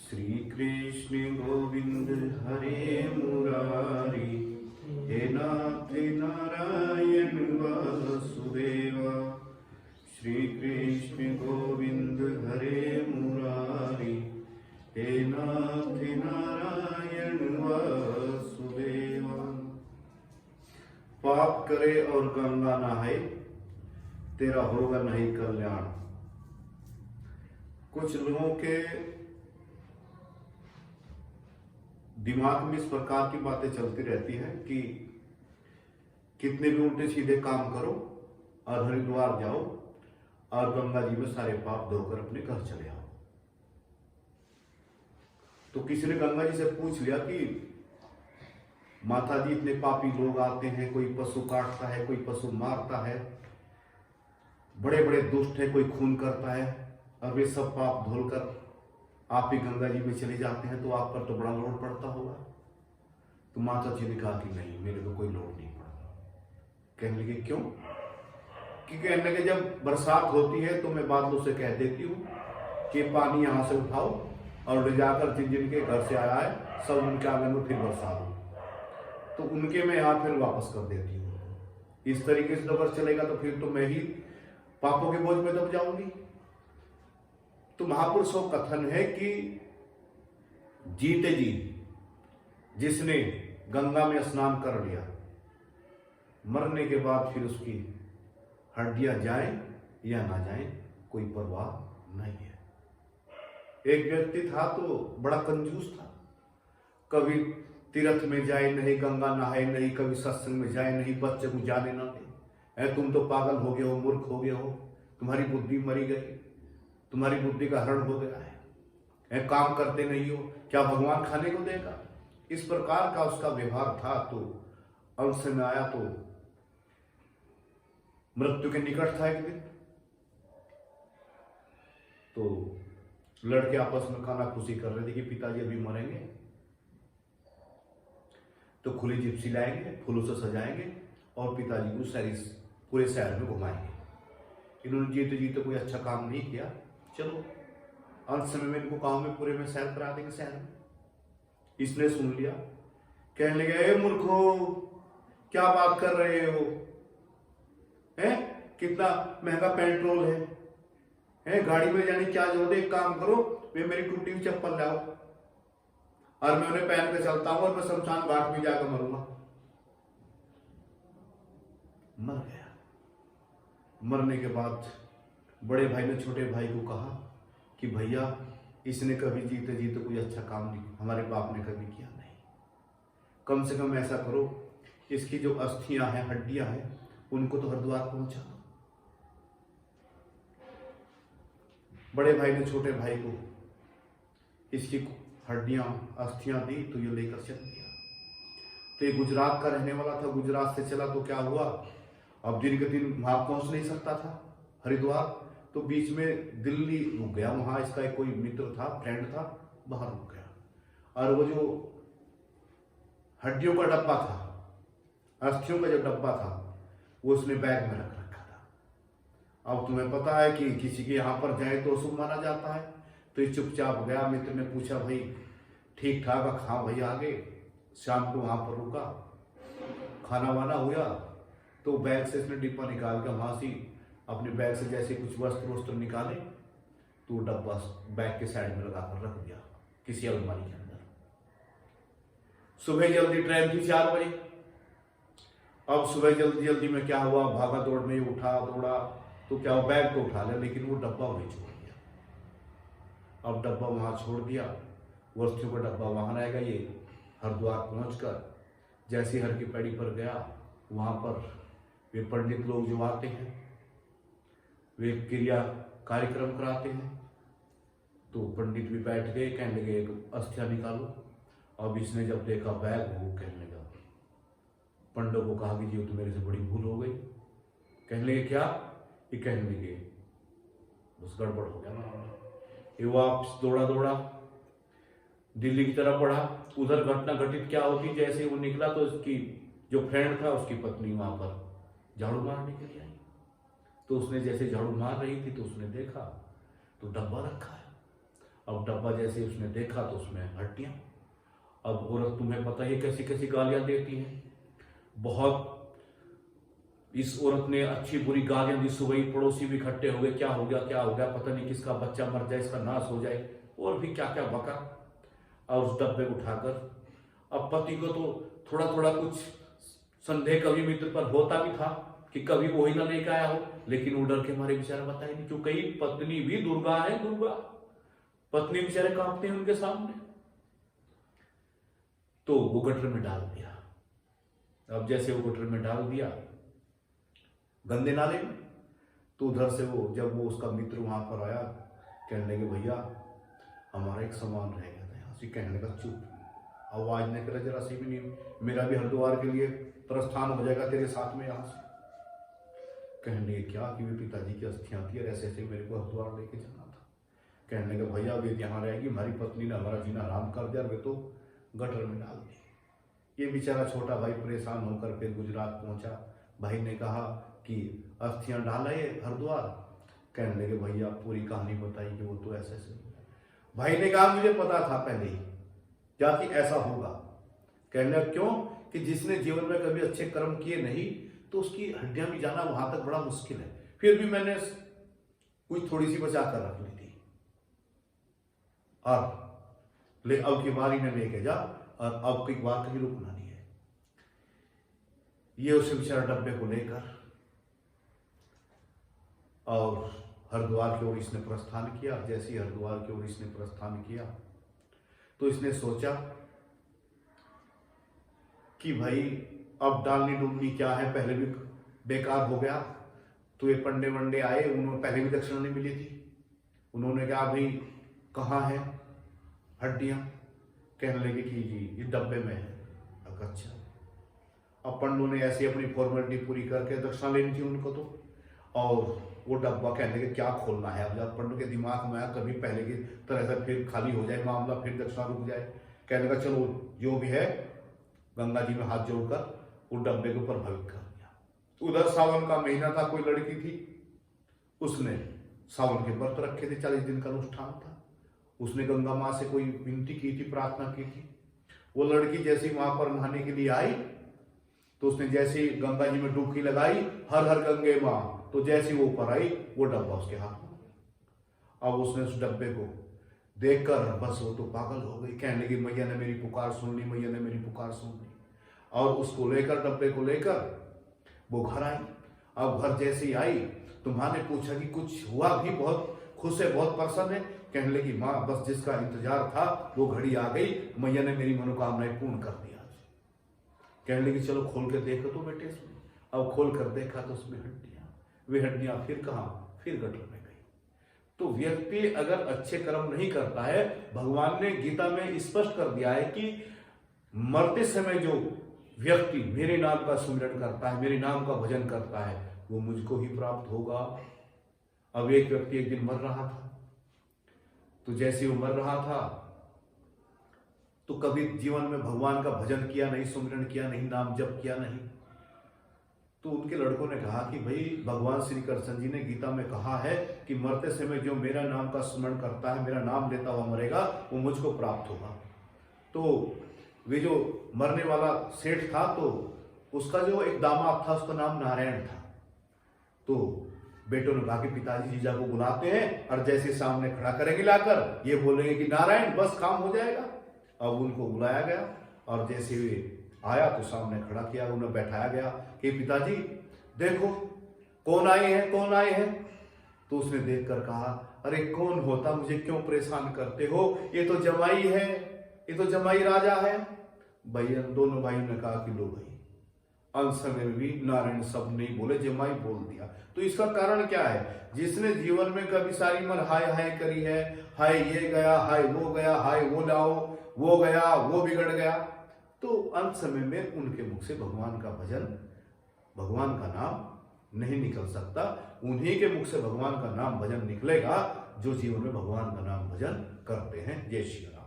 श्री कृष्ण गोविंद हरे मुरारी, हे नाथ नारायण वासुदेवा। श्री कृष्ण गोविंद हरे मुरारी, हे नाथ नारायण वासुदेवा। पाप करे और गंगा नहाए, तेरा होगा नहीं कल्याण। कुछ लोगों के दिमाग में इस प्रकार की बातें चलती रहती हैं कि कितने भी उल्टे सीधे काम करो और हरिद्वार जाओ और गंगा जी में सारे पाप धोकर अपने घर चले आओ। तो किसी ने गंगा जी से पूछ लिया कि माता जी, इतने पापी लोग आते हैं, कोई पशु काटता है, कोई पशु मारता है, बड़े बड़े दुष्ट है, कोई खून करता है, और वे सब पाप धोलकर आप ही गंगा जी में चले जाते हैं, तो आप पर तो बड़ा लोड पड़ता होगा। तो माता जी ने कहा कि नहीं, मेरे को कोई लोड नहीं पड़ता। कहने लगे क्यों? कि कहने लगे जब बरसात होती है तो मैं बादलों से कह देती हूँ कि पानी यहाँ से उठाओ और ले जाकर जिन जिनके घर से आया है सब उनके आंगन में फिर बरसा दो, तो उनके मैं यहाँ फिर वापस कर देती हूँ। इस तरीके से अगर चलेगा तो फिर तो मैं ही पापों के बोझ में दब जाऊंगी। तो महापुरुषों का कथन है कि जीते जी जिसने गंगा में स्नान कर लिया, मरने के बाद फिर उसकी हड्डियां जाएं या ना जाएं कोई परवाह नहीं है। एक व्यक्ति था तो बड़ा कंजूस था, कभी तीर्थ में जाए नहीं, गंगा नहाए नहीं, कभी सत्संग में जाए नहीं, बच्चे को जाने ना दे। तुम तो पागल हो गए हो, मूर्ख हो गए हो, तुम्हारी बुद्धि मरी गई, तुम्हारी बुद्धि का हरण हो गया है, काम करते नहीं हो, क्या भगवान खाने को देगा? इस प्रकार का उसका व्यवहार था। तो अंत में आया तो मृत्यु के निकट था एक दिन। तो लड़के आपस में खाना खुशी कर रहे थे कि पिताजी अभी मरेंगे, तो खुली जिप्सी लाएंगे, फूलों से सजाएंगे और पिताजी को पूरे शहर में घुमाएंगे। इन्होंने जीते जीते कोई अच्छा काम नहीं किया, चलो अंत समय में इनको गांव में पूरे में सैर करा देंगे शहर में। इसने सुन लिया, कहने लगे, ए मूर्खो, क्या बात कर रहे हो? कितना महंगा पेट्रोल है, गाड़ी में जाने क्या जरूरत है? एक काम करो, वे मेरी टूटी हुई चप्पल लाओ और मैं उन्हें पहन के चलता हूं और मैं शमशान घाट में जाकर मरूंगा। मर गया। मरने के बाद बड़े भाई ने छोटे भाई को कहा कि भैया, इसने कभी जीते जीते कोई अच्छा काम नहीं, हमारे बाप ने कभी किया नहीं, कम से कम ऐसा करो, इसकी जो अस्थियां हैं, हड्डियां हैं, उनको तो हरिद्वार पहुंचा दो। बड़े भाई ने छोटे भाई को इसकी हड्डियां, अस्थियां दी तो ये लेकर चल गया। तो ये गुजरात का रहने वाला था, गुजरात से चला तो क्या हुआ, अब दिन के दिन वहां पहुंच नहीं सकता था हरिद्वार, तो बीच में दिल्ली रुक गया। वहां इसका एक कोई मित्र था, फ्रेंड था, बाहर रुक गया। और वो जो हड्डियों का डब्बा था, अस्थियों का जो डब्बा था, वो उसने बैग में रख रखा था। अब तुम्हें पता है कि किसी के यहां पर जाए तो अशुभ माना जाता है, तो ये चुपचाप गया। मित्र ने पूछा, भाई ठीक ठाक? हाँ भाई, आगे शाम को वहां पर रुका, खाना वाना हुआ, तो बैग से इसने डिब्बा निकाल कर वहां से अपने बैग से जैसे कुछ वस्त्र निकाले, तो डब्बा बैग के साइड में लगाकर रख दिया किसी अलमारी के अंदर। सुबह जल्दी ट्रेन थी 4 बजे। अब सुबह जल्दी जल्दी में क्या हुआ, भागा दौड़ में उठा दौड़ा, तो क्या हुआ, बैग तो उठा लिया लेकिन वो डब्बा वहीं छोड़ दिया। अब डब्बा वहां छोड़ दिया, वस्तुओं का डब्बा वहां रहेगा। ये हरिद्वार पहुंचकर जैसे हर की पैड़ी पर गया, वहां पर वे पंडित लोग जो आते हैं, वे क्रिया कार्यक्रम कराते हैं। तो पंडित भी बैठ गए, कहने लगे, एक अस्थिया निकालो। अब इसने जब देखा बैग, वो कहने लगा, पंडित को कहा कि जी तो मेरे से बड़ी भूल हो गई। कहने लगे क्या? ये कहने लगे, बस गड़बड़ हो गया ना। ये वापस दौड़ा दौड़ा दिल्ली की तरफ बढ़ा। उधर घटना घटित क्या होती, जैसे वो निकला तो उसकी जो फ्रेंड था, उसकी पत्नी वहां पर झाड़ू मारने के लिए आई। तो उसने जैसे झाड़ू मार रही थी तो उसने देखा तो डब्बा रखा है, अब डब्बा जैसे उसने देखा तो उसमें हड्डियां। अब औरत तुम्हें पता ही कैसी कैसी गालियां देती है, बहुत। इस औरत ने अच्छी बुरी गालियां दी, सुबह पड़ोसी भी इकट्ठे हो गए, क्या हो गया, पता नहीं किसका बच्चा मर जाए, इसका नाश हो जाए, और भी क्या क्या बका। और उस डब्बे को उठाकर अब पति को तो थोड़ा थोड़ा कुछ संदेह कभी मित्र पर होता भी था कि कभी वो ही ना लेकर आया हो, लेकिन वो डर के मारे बेचारा बताया नहीं, क्योंकि पत्नी भी दुर्गा है, दुर्गा। पत्नी बेचारे कांपते हैं उनके सामने। तो वो गटर में डाल दिया। अब जैसे वो गटर में डाल दिया, गंदे नाले में, तो उधर से वो जब वो उसका मित्र वहां पर आया, कहने लगे भैया हमारा एक सामान रह गया था यहाँ से। कहने लगा चुप, आवाज नहीं करे जरा सी भी नहीं, मेरा भी हरिद्वार के लिए प्रस्थान हो जाएगा तेरे साथ में यहाँ से। कहने लगे क्या कि वे पिताजी की अस्थियां थी और ऐसे ऐसे मेरे को हरिद्वार लेके जाना था। कहने लगे भैया वे यहाँ रहेगी, हमारी पत्नी ने हमारा जीना आराम कर दिया, वे तो गटर में डाल दी। ये बेचारा छोटा भाई परेशान होकर फिर गुजरात पहुंचा। भाई ने कहा कि अस्थियां डाला ये हरिद्वार। कहने लगे भैया पूरी कहानी बताई कि वो तो ऐसे ऐसे। भाई ने कहा मुझे पता था पहले ही क्या कि ऐसा होगा। कहने लगा क्यों कि जिसने जीवन में कभी अच्छे कर्म किए नहीं तो उसकी हड्डियां भी जाना वहां तक बड़ा मुश्किल है। फिर भी मैंने कुछ थोड़ी सी बचा कर रख ली थी, और ले अब की बार इन्हें लेके जा, और अब की बार कहीं रुकना नहीं है। ये उसे बेचारा डब्बे को लेकर और हरिद्वार की ओर इसने प्रस्थान किया। जैसे ही हरिद्वार की ओर इसने प्रस्थान किया तो इसने सोचा कि भाई अब डालनी डूबनी क्या है, पहले भी बेकार हो गया। तो ये पंडे वंडे आए, उन्होंने पहले भी दक्षिणा नहीं मिली थी। उन्होंने कहा भाई कहाँ है हड्डियां? कहने लगे कि जी इस डब्बे में है। अच्छा, अब पंडों ने ऐसी अपनी फॉर्मेलिटी पूरी करके दक्षिणा लेनी थी उनको तो, और वो डब्बा कहने लगे क्या खोलना है। अब जब पंडों के दिमाग में आया कभी पहले की तरह से फिर खाली हो जाए मामला, फिर दक्षिणा रुक जाए। कहने लगा चलो जो भी है, गंगा जी में हाथ जोड़कर वो डब्बे के ऊपर भविक कर दिया। उधर सावन का महीना था, कोई लड़की थी, उसने सावन के व्रत रखे थे, 40 दिन का अनुष्ठान था। उसने गंगा माँ से कोई विनती की थी, प्रार्थना की थी। वो लड़की जैसे वहां पर नहाने के लिए आई तो उसने जैसे गंगा जी में डुबकी लगाई, हर हर गंगे माँ, तो जैसे वो ऊपर आई वो डब्बा उसके हाथ में। अब उसने उस डब्बे को देखकर बस वो तो पागल हो गई। कहने लगी मैया ने मेरी पुकार सुन ली, मैया ने मेरी पुकार सुन ली। और उसको लेकर, डब्बे को लेकर वो घर आई। अब घर जैसे ही आई तो माँ ने पूछा कि कुछ हुआ भी? बहुत खुश है, बहुत प्रसन्न है। कहने लगी माँ बस जिसका इंतजार था वो घड़ी आ गई, मैया ने मेरी मनोकामनाएं पूर्ण कर दी आज। कहने लगी चलो खोल के देखो तो बेटे इसमें। अब खोल कर देखा तो उसमें हड्डियां। वे हड्डियां फिर कहाँ? फिर गटर में गई। तो व्यक्ति अगर अच्छे कर्म नहीं करता है, भगवान ने गीता में स्पष्ट कर दिया है कि मरते समय जो व्यक्ति मेरे नाम का सुमिरन करता है, मेरे नाम का भजन करता है, वो मुझको ही प्राप्त होगा। अब एक व्यक्ति एक दिन मर रहा था, तो जैसे वो मर रहा था तो कभी जीवन में भगवान का भजन किया नहीं, सुमिरन किया नहीं, नाम जप किया नहीं। तो उनके लड़कों ने कहा कि भाई भगवान श्री कृष्ण जी ने गीता में कहा है कि मरते समय जो मेरा नाम का स्मरण करता है, मेरा नाम लेता हुआ मरेगा, वो मुझको प्राप्त होगा। तो वे जो मरने वाला सेठ था, तो उसका जो एक दामाद था उसका नाम नारायण था। तो बेटों ने कहा कि पिताजी जीजा को बुलाते हैं और जैसे सामने खड़ा करेंगे लाकर, ये बोलेंगे कि नारायण, बस काम हो जाएगा। अब उनको बुलाया गया और जैसे वे आया तो सामने खड़ा किया, उन्हें बैठाया गया कि पिताजी देखो कौन आए हैं, कौन आए हैं। तो उसने देखकर कहा अरे कौन होता, मुझे क्यों परेशान करते हो, ये तो जमाई है, ये तो जमाई राजा है। भैया दोनों भाइयों ने कहा कि लो भाई, अंत समय में भी नारायण सब नहीं बोले, जमाई बोल दिया। तो इसका कारण क्या है? जिसने जीवन में कभी सारी मन हाय हाय करी है, हाय ये गया, हाय वो गया, हाय वो लाओ, वो गया, वो बिगड़ गया, तो अंत समय में उनके मुख से भगवान का भजन, भगवान का नाम नहीं निकल सकता। उन्हीं के मुख से भगवान का नाम भजन निकलेगा जो जीवन में भगवान का नाम भजन करते हैं। जय श्री राम।